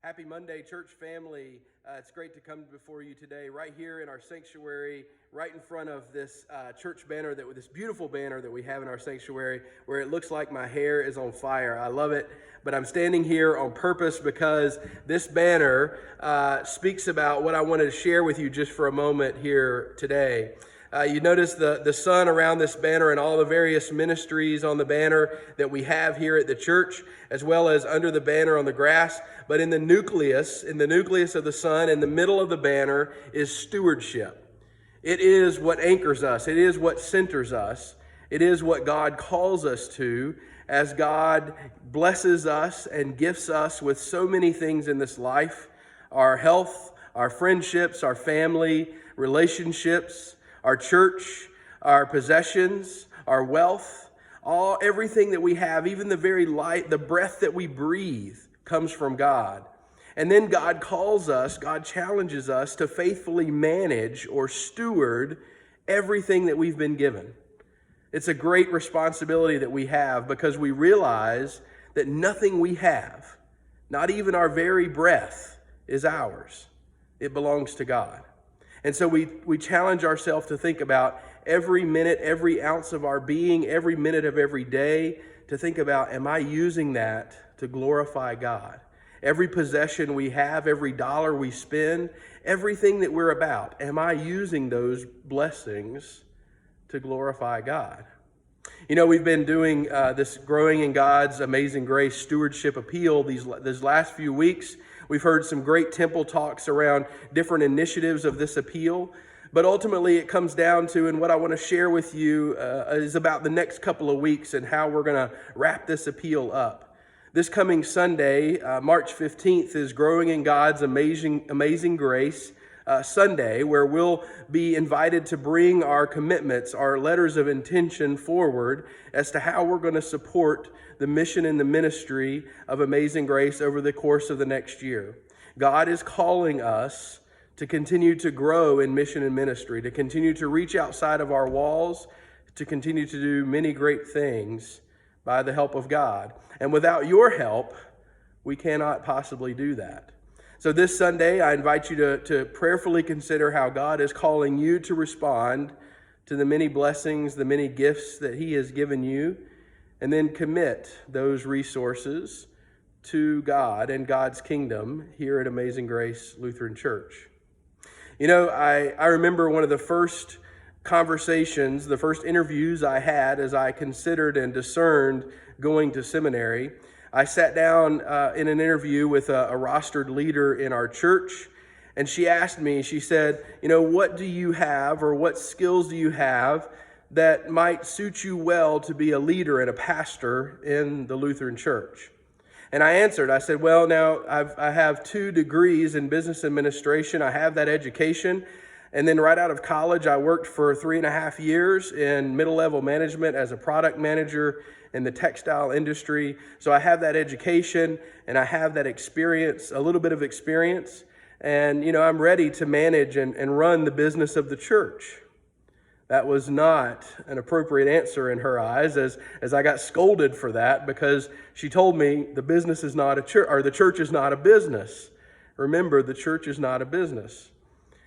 Happy Monday, church family. It's great to come before you today, right here in our sanctuary, right in front of this church banner, this beautiful banner that we have in our sanctuary, where it looks like my hair is on fire. I love it, but I'm standing here on purpose because this banner speaks about what I wanted to share with you just for a moment here today. You notice the sun around this banner and all the various ministries on the banner that we have here at the church, as well as under the banner on the grass. But in the nucleus of the sun, in the middle of the banner, is stewardship. It is what anchors us. It is what centers us. It is what God calls us to as God blesses us and gifts us with so many things in this life: our health, our friendships, our family, relationships, our church, our possessions, our wealth, everything that we have, even the very light, the breath that we breathe comes from God. And then God challenges us to faithfully manage or steward everything that we've been given. It's a great responsibility that we have because we realize that nothing we have, not even our very breath, is ours. It belongs to God. And so we challenge ourselves to think about every minute, every ounce of our being, every minute of every day, to think about, am I using that to glorify God? Every possession we have, every dollar we spend, everything that we're about, am I using those blessings to glorify God? You know, we've been doing this Growing in God's Amazing Grace Stewardship Appeal these last few weeks. We've heard some great temple talks around different initiatives of this appeal, but ultimately it comes down to, and what I want to share with you is about the next couple of weeks and how we're going to wrap this appeal up. This coming Sunday, March 15th, is Growing in God's Amazing Grace Sunday, where we'll be invited to bring our commitments, our letters of intention forward as to how we're going to support the mission and the ministry of Amazing Grace over the course of the next year. God is calling us to continue to grow in mission and ministry, to continue to reach outside of our walls, to continue to do many great things by the help of God. And without your help, we cannot possibly do that. So this Sunday, I invite you to prayerfully consider how God is calling you to respond to the many blessings, the many gifts that He has given you, and then commit those resources to God and God's kingdom here at Amazing Grace Lutheran Church. You know, I remember one of the first conversations, the first interviews I had as I considered and discerned going to seminary. I sat down in an interview with a rostered leader in our church, and she asked me, she said, you know, what do you have or what skills do you have that might suit you well to be a leader and a pastor in the Lutheran Church? And I answered, I said, well, now I have 2 degrees in business administration. I have that education. And then right out of college, I worked for 3.5 years in middle-level management as a product manager in the textile industry. So I have that education and I have that experience, a little bit of experience. And, you know, I'm ready to manage and run the business of the church. That was not an appropriate answer in her eyes, as I got scolded for that, because she told me the business is not a church, or the church is not a business. Remember, the church is not a business.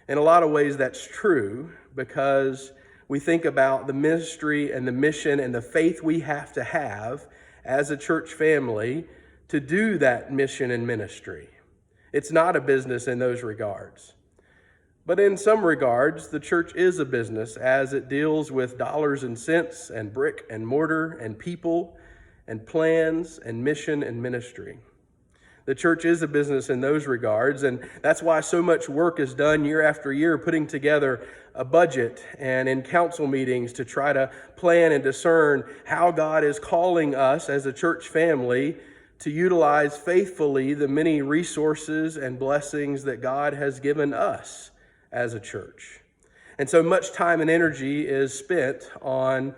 In a lot of ways, that's true, because we think about the ministry and the mission and the faith we have to have as a church family to do that mission and ministry. It's not a business in those regards. But in some regards, the church is a business as it deals with dollars and cents and brick and mortar and people and plans and mission and ministry. The church is a business in those regards, and that's why so much work is done year after year putting together a budget and in council meetings to try to plan and discern how God is calling us as a church family to utilize faithfully the many resources and blessings that God has given us as a church. And so much time and energy is spent on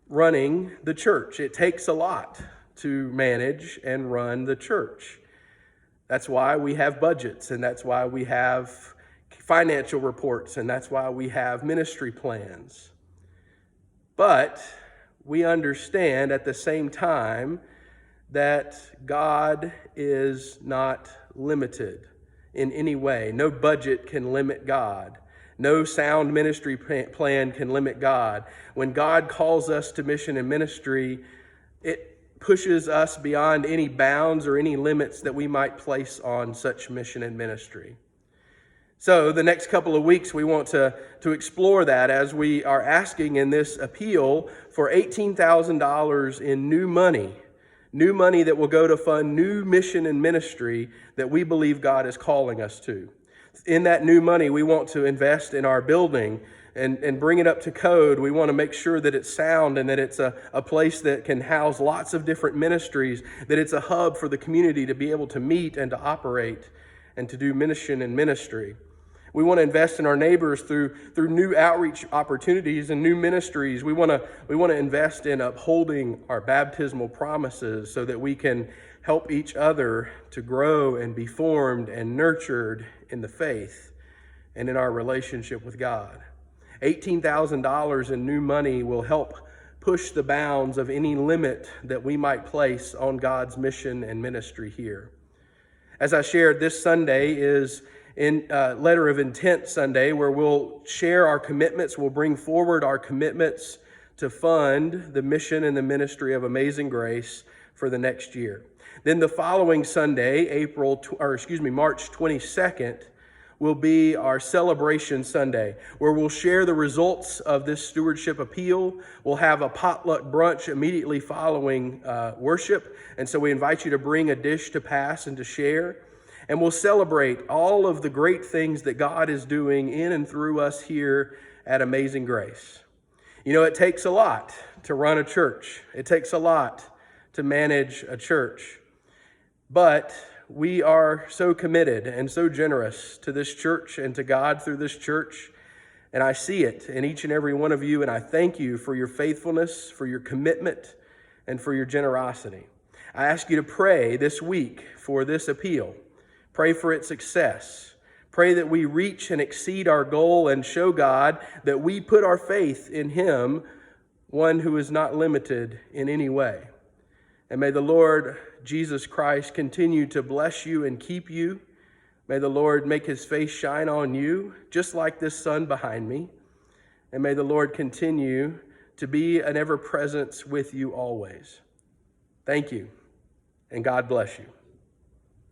running the church. It takes a lot to manage and run the church. That's why we have budgets, and that's why we have financial reports, and that's why we have ministry plans. But we understand at the same time that God is not limited in any way. No budget can limit God. No sound ministry plan can limit God. When God calls us to mission and ministry, it pushes us beyond any bounds or any limits that we might place on such mission and ministry. So the next couple of weeks, we want to explore that as we are asking in this appeal for $18,000 in new money that will go to fund new mission and ministry that we believe God is calling us to. In that new money, we want to invest in our building and bring it up to code. We want to make sure that it's sound and that it's a place that can house lots of different ministries, that it's a hub for the community to be able to meet and to operate and to do mission and ministry. We want to invest in our neighbors through new outreach opportunities and new ministries. We want to invest in upholding our baptismal promises so that we can help each other to grow and be formed and nurtured in the faith and in our relationship with God. $18,000 in new money will help push the bounds of any limit that we might place on God's mission and ministry here. As I shared, this Sunday is in Letter of Intent Sunday, where we'll share our commitments. We'll bring forward our commitments to fund the mission and the ministry of Amazing Grace for the next year. Then the following Sunday, March 22nd, will be our celebration Sunday, where we'll share the results of this stewardship appeal. We'll have a potluck brunch immediately following worship, and so we invite you to bring a dish to pass and to share. And we'll celebrate all of the great things that God is doing in and through us here at Amazing Grace. You know, it takes a lot to run a church. It takes a lot to manage a church. But we are so committed and so generous to this church and to God through this church. And I see it in each and every one of you. And I thank you for your faithfulness, for your commitment, and for your generosity. I ask you to pray this week for this appeal. Pray for its success. Pray that we reach and exceed our goal and show God that we put our faith in Him, one who is not limited in any way. And may the Lord Jesus Christ continue to bless you and keep you. May the Lord make His face shine on you, just like this sun behind me. And may the Lord continue to be an ever-presence with you always. Thank you, and God bless you.